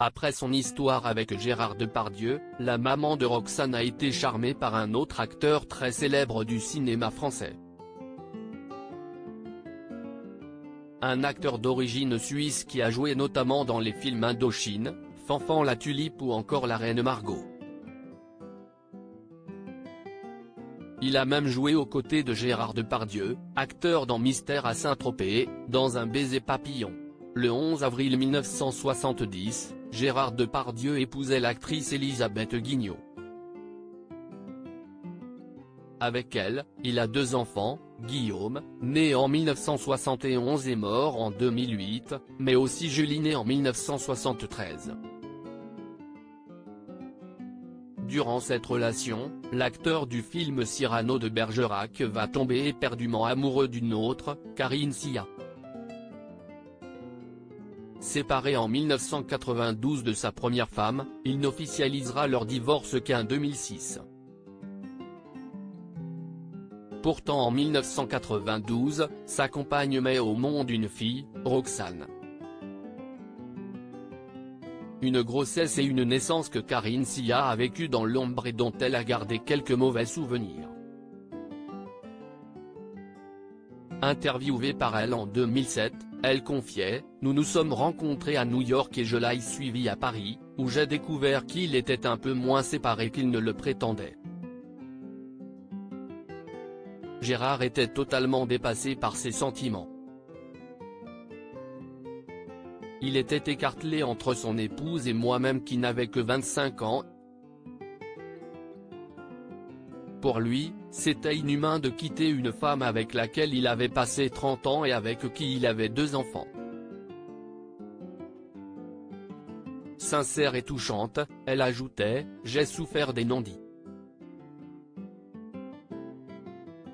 Après son histoire avec Gérard Depardieu, la maman de Roxane a été charmée par un autre acteur très célèbre du cinéma français. Un acteur d'origine suisse qui a joué notamment dans les films Indochine, Fanfan la Tulipe ou encore La Reine Margot. Il a même joué aux côtés de Gérard Depardieu, acteur dans Mystère à Saint-Tropez, dans Un baiser papillon. Le 11 avril 1970, Gérard Depardieu épousait l'actrice Elisabeth Guignot. Avec elle, il a 2 enfants, Guillaume, né en 1971 et mort en 2008, mais aussi Julie née en 1973. Durant cette relation, l'acteur du film Cyrano de Bergerac va tomber éperdument amoureux d'une autre, Karine Sia. Séparé en 1992 de sa première femme, il n'officialisera leur divorce qu'en 2006. Pourtant en 1992, sa compagne met au monde une fille, Roxane. Une grossesse et une naissance que Karine Sia a vécue dans l'ombre et dont elle a gardé quelques mauvais souvenirs. Interviewée par Elle en 2007, elle confiait « Nous nous sommes rencontrés à New York et je l'ai suivi à Paris, où j'ai découvert qu'il était un peu moins séparé qu'il ne le prétendait. Gérard était totalement dépassé par ses sentiments. Il était écartelé entre son épouse et moi-même qui n'avait que 25 ans. Pour lui, c'était inhumain de quitter une femme avec laquelle il avait passé 30 ans et avec qui il avait 2 enfants. » Sincère et touchante, elle ajoutait « J'ai souffert des non-dits.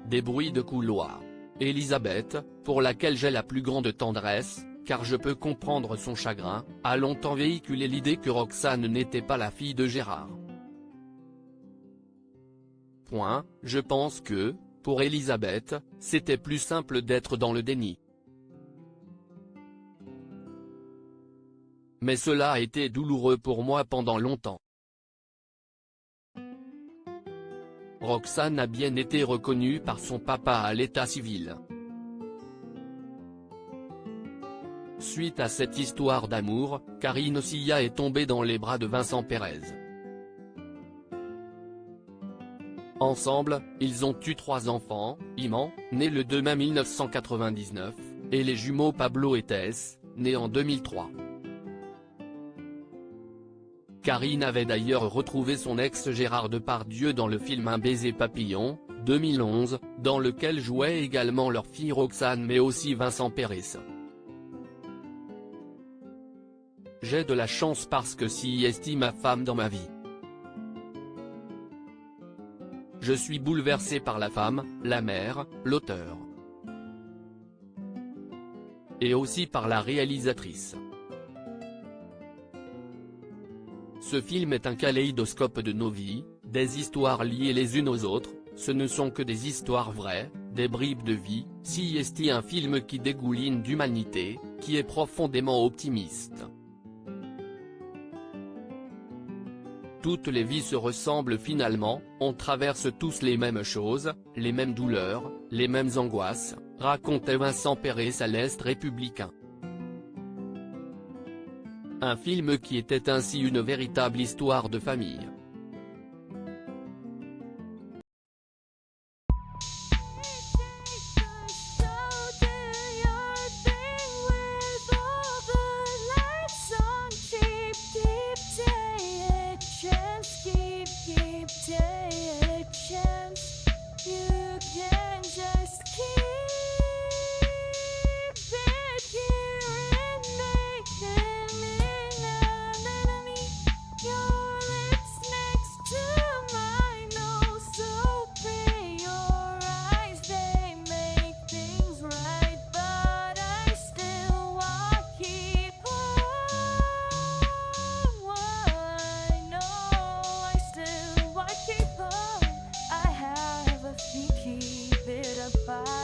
Des bruits de couloir. Elisabeth, pour laquelle j'ai la plus grande tendresse, car je peux comprendre son chagrin, a longtemps véhiculé l'idée que Roxane n'était pas la fille de Gérard. Je pense que, pour Elisabeth, c'était plus simple d'être dans le déni. Mais cela a été douloureux pour moi pendant longtemps. Roxane a bien été reconnue par son papa à l'état civil. Suite à cette histoire d'amour, Karine Sia est tombée dans les bras de Vincent Pérez. Ensemble, ils ont eu 3 enfants, Iman, né le 2 mai 1999, et les jumeaux Pablo et Tess, nés en 2003. Karine avait d'ailleurs retrouvé son ex Gérard Depardieu dans le film Un baiser papillon, 2011, dans lequel jouait également leur fille Roxane mais aussi Vincent Pérez. J'ai de la chance parce que si est ma femme dans ma vie. Je suis bouleversé par la femme, la mère, l'auteur. Et aussi par la réalisatrice. Ce film est un kaléidoscope de nos vies, des histoires liées les unes aux autres, ce ne sont que des histoires vraies, des bribes de vie, si est un film qui dégouline d'humanité, qui est profondément optimiste. Toutes les vies se ressemblent finalement, on traverse tous les mêmes choses, les mêmes douleurs, les mêmes angoisses, racontait Vincent Pérez à l'Est républicain. Un film qui était ainsi une véritable histoire de famille. Keep it apart.